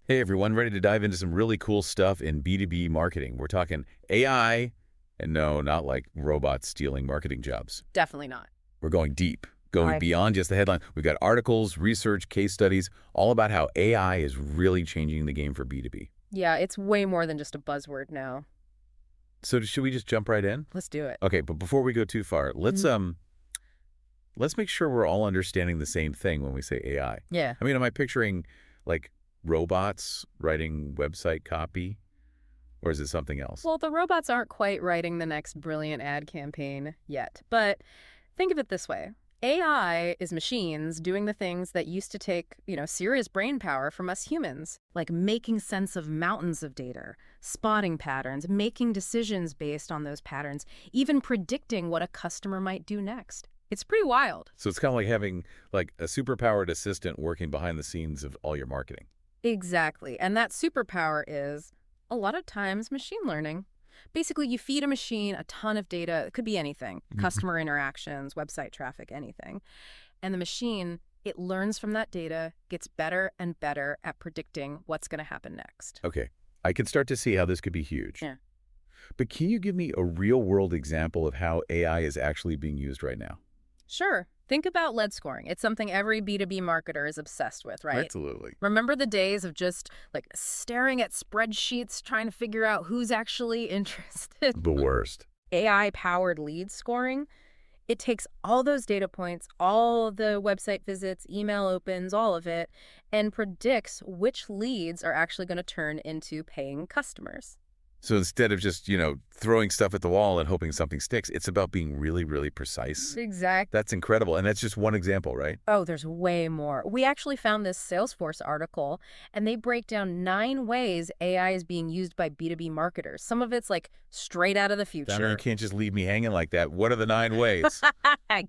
Hey everyone, ready to dive into some really cool stuff in B2B marketing. We're talking AI, and no, not like robots stealing marketing jobs. Definitely not. We're going deep, All going right. beyond just the headline. We've got articles, research, case studies, all about how AI is really changing the game for B2B. Yeah, it's way more than just a buzzword now. So should we just jump right in? Let's do it. Okay, but before we go too far, let's make sure we're all understanding the same thing when we say AI. Yeah. I mean, am I picturing like robots writing website copy, or is it something else? Well, the robots aren't quite writing the next brilliant ad campaign yet, but think of it this way. AI is machines doing the things that used to take, serious brain power from us humans, like making sense of mountains of data, spotting patterns, making decisions based on those patterns, even predicting what a customer might do next. It's pretty wild. So it's kind of like having like a superpowered assistant working behind the scenes of all your marketing. Exactly. And that superpower is, a lot of times, machine learning. Basically, you feed a machine a ton of data. It could be anything. Customer interactions, website traffic, anything. And the machine, it learns from that data, gets better and better at predicting what's going to happen next. Okay, I can start to see how this could be huge. Yeah. But can you give me a real-world example of how AI is actually being used right now? Sure. Think about lead scoring. It's something every B2B marketer is obsessed with, right? Absolutely. Remember the days of just staring at spreadsheets trying to figure out who's actually interested? The worst. AI-powered lead scoring, it takes all those data points, all the website visits, email opens, all of it, and predicts which leads are actually going to turn into paying customers. So instead of just, throwing stuff at the wall and hoping something sticks, it's about being really, really precise. Exactly. That's incredible. And that's just one example, right? Oh, there's way more. We actually found this Salesforce article, and they break down 9 ways AI is being used by B2B marketers. Some of it's straight out of the future. I mean, you can't just leave me hanging like that. What are the 9 ways?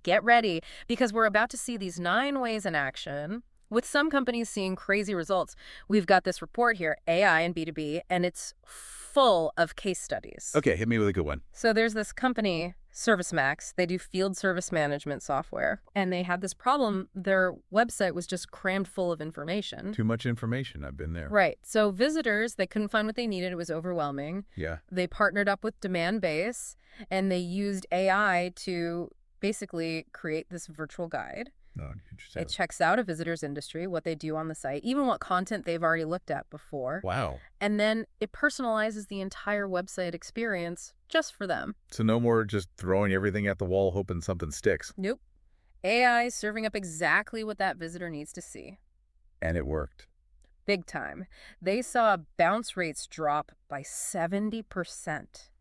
Get ready, because we're about to see these 9 ways in action, with some companies seeing crazy results. We've got this report here, AI and B2B, and it's full of case studies. Okay, hit me with a good one. So there's this company, ServiceMax. They do field service management software. And they had this problem. Their website was just crammed full of information. Too much information. I've been there. Right. So visitors, they couldn't find what they needed. It was overwhelming. Yeah. They partnered up with Demandbase, and they used AI to basically create this virtual guide. Oh, interesting. It checks out a visitor's industry, what they do on the site, even what content they've already looked at before. Wow. And then it personalizes the entire website experience just for them. So no more just throwing everything at the wall hoping something sticks. Nope. AI is serving up exactly what that visitor needs to see. And it worked. Big time. They saw bounce rates drop by 70%.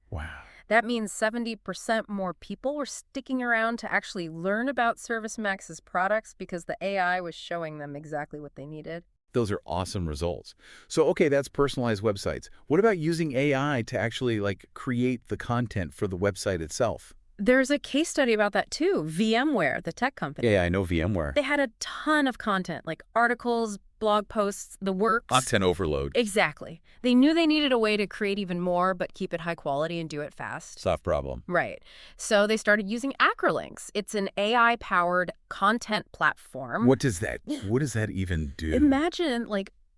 Wow. That means 70% more people were sticking around to actually learn about ServiceMax's products because the AI was showing them exactly what they needed. Those are awesome results. So, okay, that's personalized websites. What about using AI to actually create the content for the website itself? There's a case study about that too. VMware, the tech company. Yeah, I know VMware. They had a ton of content, like articles, blog posts, the works. Content overload. Exactly. They knew they needed a way to create even more, but keep it high quality and do it fast. Soft problem. Right. So they started using Acrolinks. It's an AI-powered content platform. What does that even do? Imagine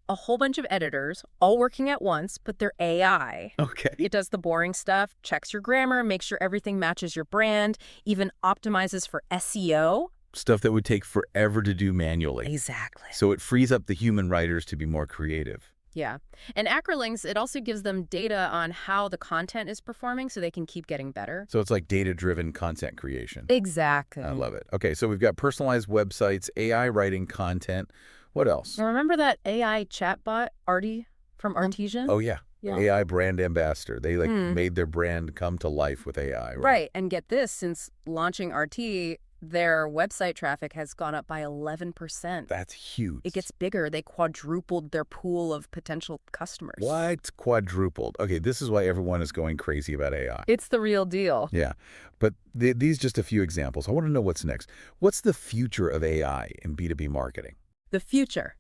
a whole bunch of editors all working at once, but they're AI. Okay. It does the boring stuff, checks your grammar, makes sure everything matches your brand, even optimizes for SEO. Stuff that would take forever to do manually. Exactly. So it frees up the human writers to be more creative. Yeah. And Acrolinks, it also gives them data on how the content is performing so they can keep getting better. So it's like data-driven content creation. Exactly. I love it. Okay, so we've got personalized websites, AI writing content. What else? Remember that AI chatbot, Artie, from Artesian? Oh, yeah. Yeah. AI brand ambassador. They made their brand come to life with AI, right? Right. And get this, since launching RT, their website traffic has gone up by 11%. That's huge. It gets bigger. They quadrupled their pool of potential customers. What? Quadrupled. Okay, this is why everyone is going crazy about AI. It's the real deal. Yeah, but these just a few examples. I want to know what's next. What's the future of AI in B2B marketing? The future.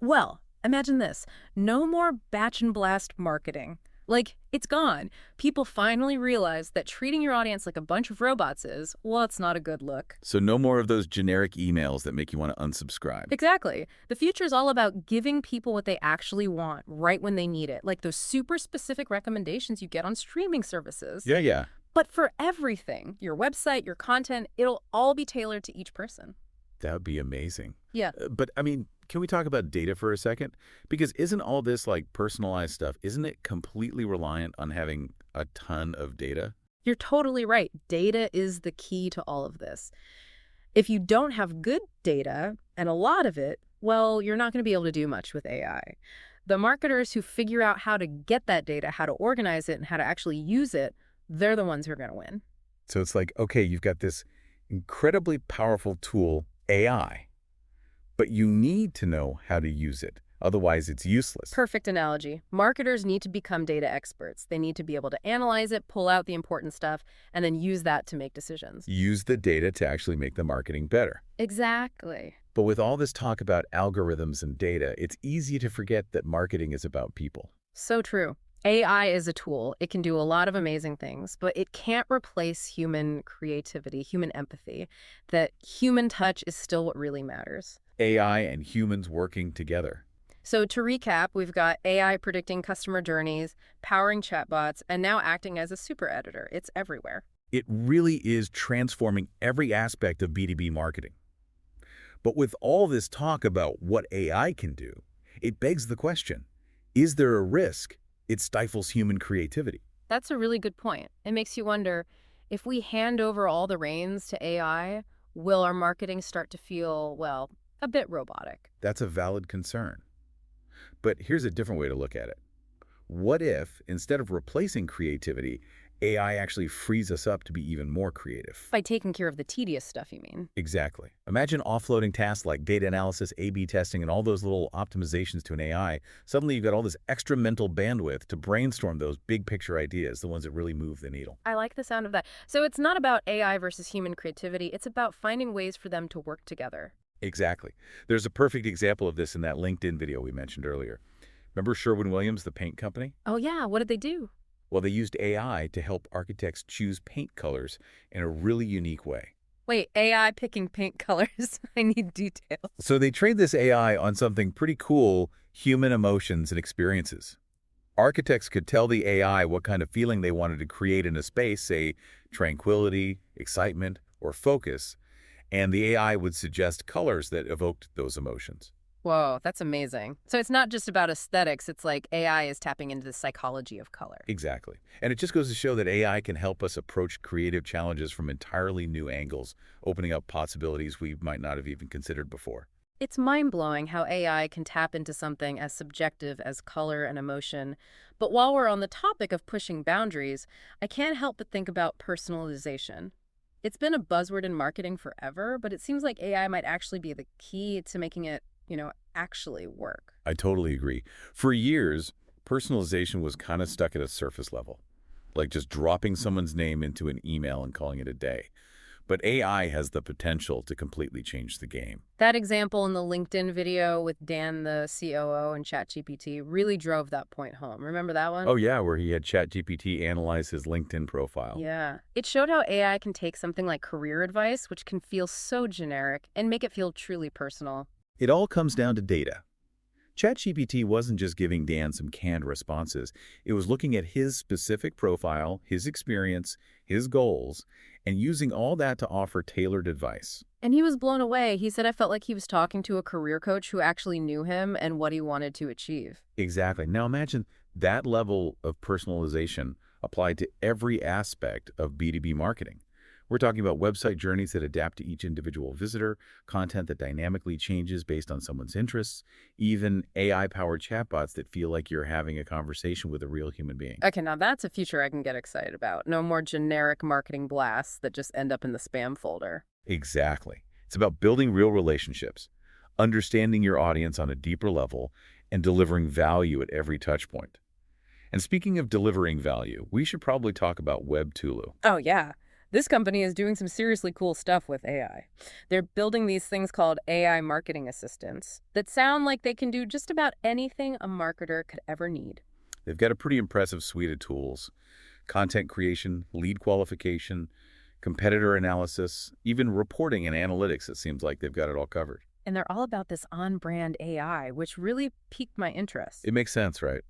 Well, imagine this. No more batch and blast marketing. Like, it's gone. People finally realize that treating your audience like a bunch of robots is, well, it's not a good look. So no more of those generic emails that make you want to unsubscribe. Exactly. The future is all about giving people what they actually want right when they need it, like those super specific recommendations you get on streaming services. Yeah, yeah. But for everything, your website, your content, it'll all be tailored to each person. That would be amazing. Yeah. But I mean, can we talk about data for a second? Because isn't all this like personalized stuff, isn't it completely reliant on having a ton of data? You're totally right. Data is the key to all of this. If you don't have good data, and a lot of it, well, you're not going to be able to do much with AI. The marketers who figure out how to get that data, how to organize it, and how to actually use it, they're the ones who are going to win. So it's like, okay, you've got this incredibly powerful tool, AI, but you need to know how to use it. Otherwise, it's useless. Perfect analogy. Marketers need to become data experts. They need to be able to analyze it, pull out the important stuff, and then use that to make decisions. Use the data to actually make the marketing better. Exactly. But with all this talk about algorithms and data, it's easy to forget that marketing is about people. So true. AI is a tool. It can do a lot of amazing things, but it can't replace human creativity, human empathy. That human touch is still what really matters. AI and humans working together. So to recap, we've got AI predicting customer journeys, powering chatbots, and now acting as a super editor. It's everywhere. It really is transforming every aspect of B2B marketing. But with all this talk about what AI can do, it begs the question, is there a risk it stifles human creativity? That's a really good point. It makes you wonder, if we hand over all the reins to AI, will our marketing start to feel, well, a bit robotic? That's a valid concern. But here's a different way to look at it. What if, instead of replacing creativity, AI actually frees us up to be even more creative? By taking care of the tedious stuff, you mean? Exactly. Imagine offloading tasks like data analysis, A/B testing, and all those little optimizations to an AI. Suddenly, you've got all this extra mental bandwidth to brainstorm those big picture ideas, the ones that really move the needle. I like the sound of that. So it's not about AI versus human creativity. It's about finding ways for them to work together. Exactly. There's a perfect example of this in that LinkedIn video we mentioned earlier. Remember Sherwin-Williams, the paint company? Oh, yeah. What did they do? Well, they used AI to help architects choose paint colors in a really unique way. Wait, AI picking paint colors? I need details. So they trained this AI on something pretty cool, human emotions and experiences. Architects could tell the AI what kind of feeling they wanted to create in a space, say tranquility, excitement, or focus, and the AI would suggest colors that evoked those emotions. Whoa, that's amazing. So it's not just about aesthetics. It's like AI is tapping into the psychology of color. Exactly. And it just goes to show that AI can help us approach creative challenges from entirely new angles, opening up possibilities we might not have even considered before. It's mind-blowing how AI can tap into something as subjective as color and emotion. But while we're on the topic of pushing boundaries, I can't help but think about personalization. It's been a buzzword in marketing forever, but it seems like AI might actually be the key to making it, actually work. I totally agree. For years, personalization was kind of stuck at a surface level, like just dropping someone's name into an email and calling it a day. But AI has the potential to completely change the game. That example in the LinkedIn video with Dan, the COO, and ChatGPT really drove that point home. Remember that one? Oh yeah, where he had ChatGPT analyze his LinkedIn profile. Yeah. It showed how AI can take something like career advice, which can feel so generic, and make it feel truly personal. It all comes down to data. ChatGPT wasn't just giving Dan some canned responses. It was looking at his specific profile, his experience, his goals, and using all that to offer tailored advice. And he was blown away. He said I felt like he was talking to a career coach who actually knew him and what he wanted to achieve. Exactly. Now imagine that level of personalization applied to every aspect of B2B marketing. We're talking about website journeys that adapt to each individual visitor, content that dynamically changes based on someone's interests, even AI-powered chatbots that feel like you're having a conversation with a real human being. Okay, now that's a future I can get excited about. No more generic marketing blasts that just end up in the spam folder. Exactly. It's about building real relationships, understanding your audience on a deeper level, and delivering value at every touch point. And speaking of delivering value, we should probably talk about WebTulu. Oh, yeah. This company is doing some seriously cool stuff with AI. They're building these things called AI marketing assistants that sound like they can do just about anything a marketer could ever need. They've got a pretty impressive suite of tools: content creation, lead qualification, competitor analysis, even reporting and analytics. It seems like they've got it all covered. And they're all about this on-brand AI, which really piqued my interest. It makes sense, right?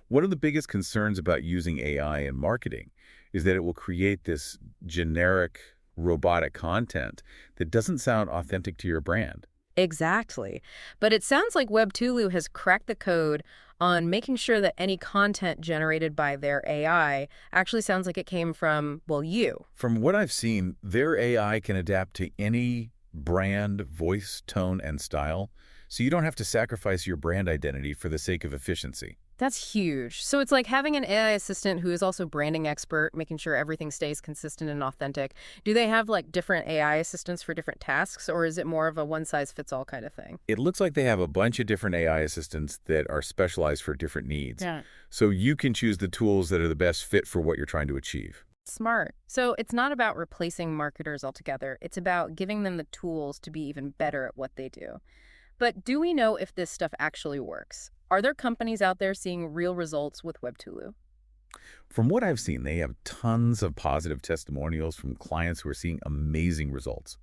One of the biggest concerns about using AI in marketing is that it will create this generic robotic content that doesn't sound authentic to your brand. Exactly. But it sounds like WebTulu has cracked the code on making sure that any content generated by their AI actually sounds like it came from, well, you. From what I've seen, their AI can adapt to any brand, voice, tone, and style, so you don't have to sacrifice your brand identity for the sake of efficiency. That's huge. So it's like having an AI assistant who is also branding expert, making sure everything stays consistent and authentic. Do they have like different AI assistants for different tasks, or is it more of a one-size-fits-all kind of thing? It looks like they have a bunch of different AI assistants that are specialized for different needs. Yeah. So you can choose the tools that are the best fit for what you're trying to achieve. Smart. So it's not about replacing marketers altogether. It's about giving them the tools to be even better at what they do. But do we know if this stuff actually works? Are there companies out there seeing real results with WebTulu? From what I've seen, they have tons of positive testimonials from clients who are seeing amazing results.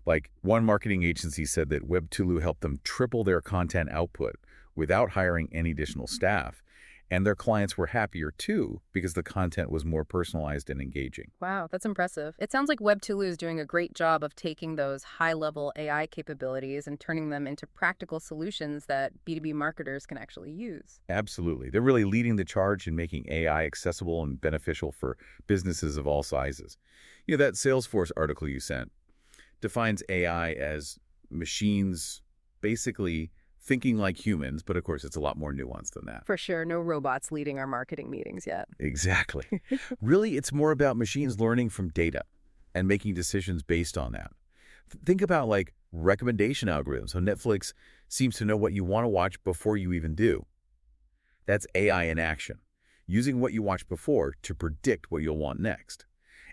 Like one marketing agency said that WebTulu helped them triple their content output without hiring any additional staff. And their clients were happier too because the content was more personalized and engaging. Wow, that's impressive. It sounds like WebTulu is doing a great job of taking those high-level AI capabilities and turning them into practical solutions that B2B marketers can actually use. Absolutely. They're really leading the charge in making AI accessible and beneficial for businesses of all sizes. That Salesforce article you sent defines AI as machines basically thinking like humans, but of course it's a lot more nuanced than that. For sure, no robots leading our marketing meetings yet. Exactly. Really, it's more about machines learning from data and making decisions based on that. Think about like recommendation algorithms. So Netflix seems to know what you want to watch before you even do. That's AI in action, using what you watched before to predict what you'll want next.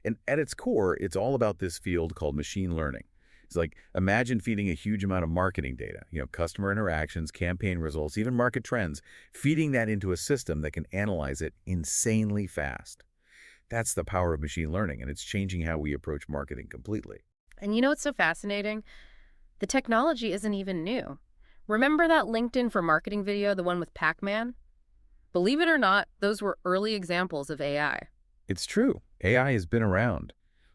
And at its core, it's all about this field called machine learning. It's like, imagine feeding a huge amount of marketing data, customer interactions, campaign results, even market trends, feeding that into a system that can analyze it insanely fast. That's the power of machine learning, and it's changing how we approach marketing completely. And you know what's so fascinating? The technology isn't even new. Remember that LinkedIn for marketing video, the one with Pac-Man? Believe it or not, those were early examples of AI. It's true. AI has been around.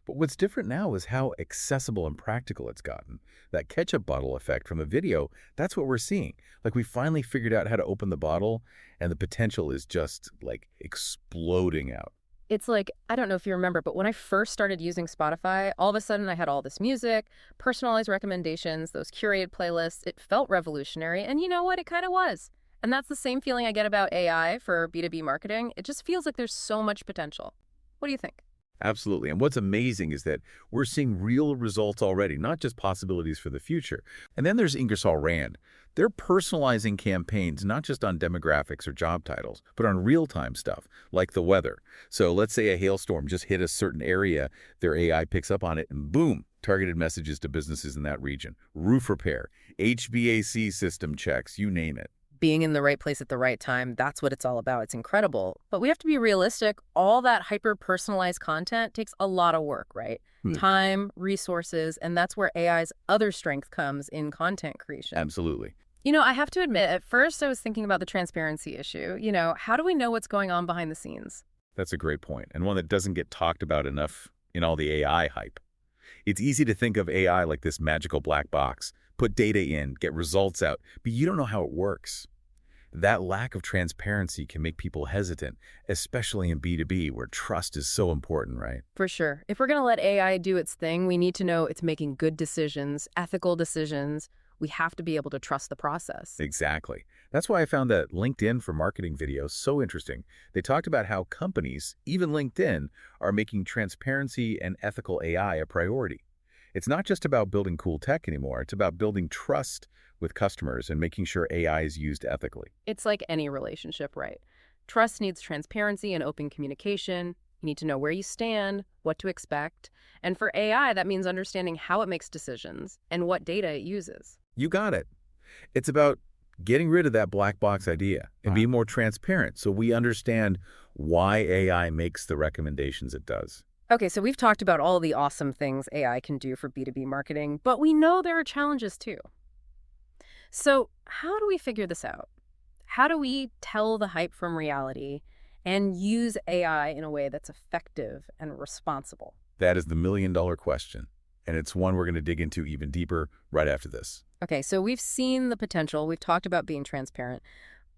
But what's different now is how accessible and practical it's gotten. That ketchup bottle effect from the video, that's what we're seeing. Like we finally figured out how to open the bottle, and the potential is just like exploding out. It's like, I don't know if you remember, but when I first started using Spotify, all of a sudden I had all this music, personalized recommendations, those curated playlists. It felt revolutionary, and you know what? It kind of was. And that's the same feeling I get about AI for B2B marketing. It just feels like there's so much potential. What do you think? Absolutely. And what's amazing is that we're seeing real results already, not just possibilities for the future. And then there's Ingersoll Rand. They're personalizing campaigns, not just on demographics or job titles, but on real-time stuff, like the weather. So let's say a hailstorm just hit a certain area, their AI picks up on it, and boom, targeted messages to businesses in that region. Roof repair, HVAC system checks, you name it. Being in the right place at the right time, that's what it's all about. It's incredible. But we have to be realistic. All that hyper-personalized content takes a lot of work, right? Time, resources, and that's where AI's other strength comes in content creation. Absolutely. I have to admit, at first I was thinking about the transparency issue. How do we know what's going on behind the scenes? That's a great point, and one that doesn't get talked about enough in all the AI hype. It's easy to think of AI like this magical black box. Put data in, get results out, but you don't know how it works. That lack of transparency can make people hesitant, especially in B2B, where trust is so important, right? For sure. If we're going to let AI do its thing, we need to know it's making good decisions, ethical decisions. We have to be able to trust the process. Exactly. That's why I found that LinkedIn for marketing video so interesting. They talked about how companies, even LinkedIn, are making transparency and ethical AI a priority. It's not just about building cool tech anymore. It's about building trust with customers and making sure AI is used ethically. It's like any relationship, right? Trust needs transparency and open communication. You need to know where you stand, what to expect. And for AI, that means understanding how it makes decisions and what data it uses. You got it. It's about Getting rid of that black box idea and be more transparent so we understand why AI makes the recommendations it does. Okay, so we've talked about all the awesome things AI can do for B2B marketing, but we know there are challenges too. So how do we figure this out? How do we tell the hype from reality and use AI in a way that's effective and responsible? That is the million-dollar question, and it's one we're going to dig into even deeper right after this. Okay, so we've seen the potential. We've talked about being transparent,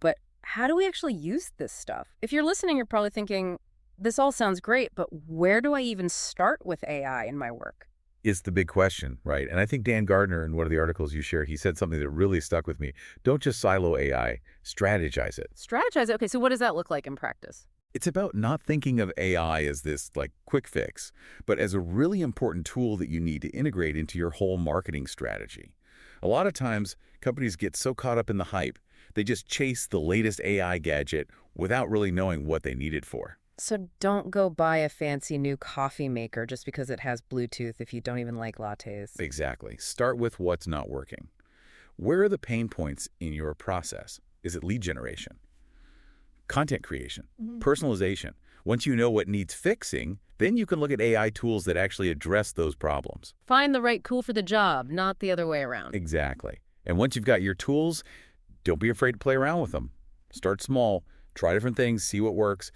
but how do we actually use this stuff? If you're listening, you're probably thinking, this all sounds great, but where do I even start with AI in my work? It's the big question, right? And I think Dan Gardner, in one of the articles you share, he said something that really stuck with me. Don't just silo AI, strategize it. Strategize. Okay, so what does that look like in practice? It's about not thinking of AI as this quick fix, but as a really important tool that you need to integrate into your whole marketing strategy. A lot of times, companies get so caught up in the hype, they just chase the latest AI gadget without really knowing what they need it for. So don't go buy a fancy new coffee maker just because it has Bluetooth if you don't even like lattes. Exactly. Start with what's not working. Where are the pain points in your process? Is it lead generation? Content creation? Personalization? Once you know what needs fixing, then you can look at AI tools that actually address those problems. Find the right tool for the job, not the other way around. Exactly. And once you've got your tools, don't be afraid to play around with them. Start small. Try different things, see what works.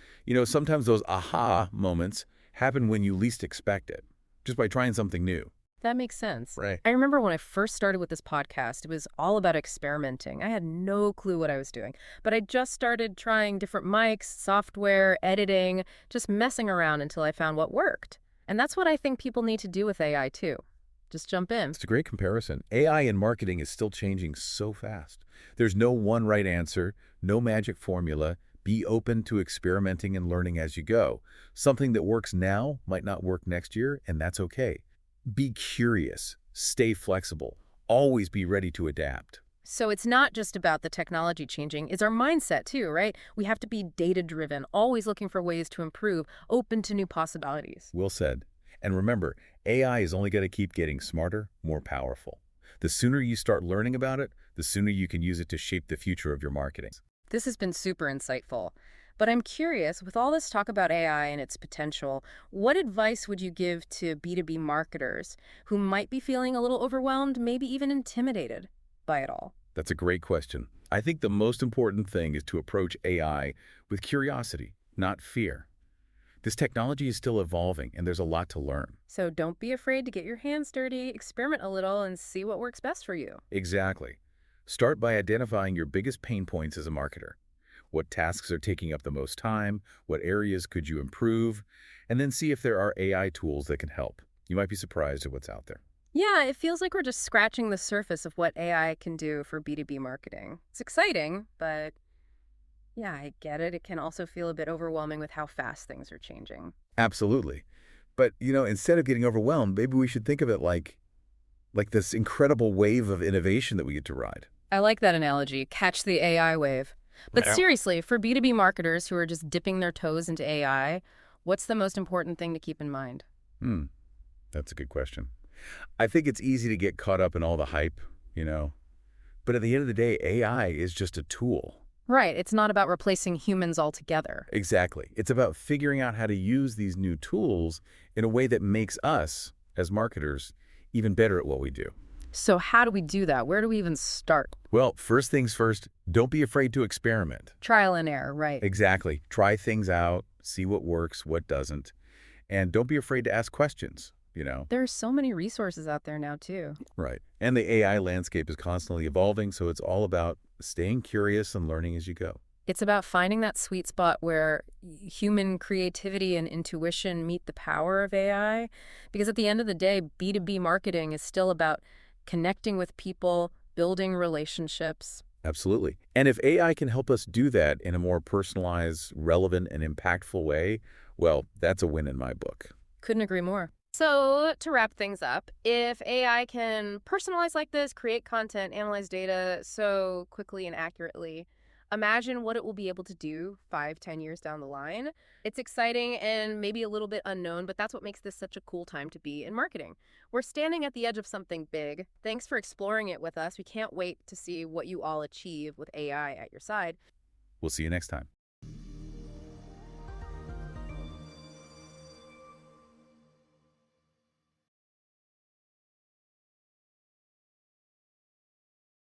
Sometimes those aha moments happen when you least expect it, just by trying something new. That makes sense. Right. I remember when I first started with this podcast, it was all about experimenting. I had no clue what I was doing, but I just started trying different mics, software, editing, just messing around until I found what worked. And that's what I think people need to do with AI too. Just jump in. It's a great comparison. AI in marketing is still changing so fast. There's no one right answer, no magic formula. Be open to experimenting and learning as you go. Something that works now might not work next year, and that's okay. Be curious. Stay flexible. Always be ready to adapt. So it's not just about the technology changing, it's our mindset too, right? We have to be data-driven, always looking for ways to improve, open to new possibilities. Well said. And remember, AI is only going to keep getting smarter, more powerful. The sooner you start learning about it, the sooner you can use it to shape the future of your marketing. This has been super insightful. But I'm curious, with all this talk about AI and its potential, what advice would you give to B2B marketers who might be feeling a little overwhelmed, maybe even intimidated by it all? That's a great question. I think the most important thing is to approach AI with curiosity, not fear. This technology is still evolving, and there's a lot to learn. So don't be afraid to get your hands dirty, experiment a little, and see what works best for you. Exactly. Start by identifying your biggest pain points as a marketer. What tasks are taking up the most time? What areas could you improve? And then see if there are AI tools that can help. You might be surprised at what's out there. Yeah, it feels like we're just scratching the surface of what AI can do for B2B marketing. It's exciting, but yeah, I get it. It can also feel a bit overwhelming with how fast things are changing. Absolutely. But, instead of getting overwhelmed, maybe we should think of it like this incredible wave of innovation that we get to ride. I like that analogy, catch the AI wave. But Yeah. seriously, for B2B marketers who are just dipping their toes into AI, what's the most important thing to keep in mind? That's a good question. I think it's easy to get caught up in all the hype. But at the end of the day, AI is just a tool. Right, it's not about replacing humans altogether. Exactly. It's about figuring out how to use these new tools in a way that makes us, as marketers, even better at what we do. So how do we do that? Where do we even start? Well, first things first, don't be afraid to experiment. Trial and error, right. Exactly. Try things out, see what works, what doesn't. And don't be afraid to ask questions. There are so many resources out there now, too. Right. And the AI landscape is constantly evolving, so it's all about staying curious and learning as you go. It's about finding that sweet spot where human creativity and intuition meet the power of AI. Because at the end of the day, B2B marketing is still about connecting with people, building relationships. Absolutely. And if AI can help us do that in a more personalized, relevant, and impactful way, well, that's a win in my book. Couldn't agree more. So to wrap things up, if AI can personalize like this, create content, analyze data so quickly and accurately, Imagine what it will be able to do 5, 10 years down the line. It's exciting and maybe a little bit unknown, but that's what makes this such a cool time to be in marketing. We're standing at the edge of something big. Thanks for exploring it with us. We can't wait to see what you all achieve with AI at your side. We'll see you next time.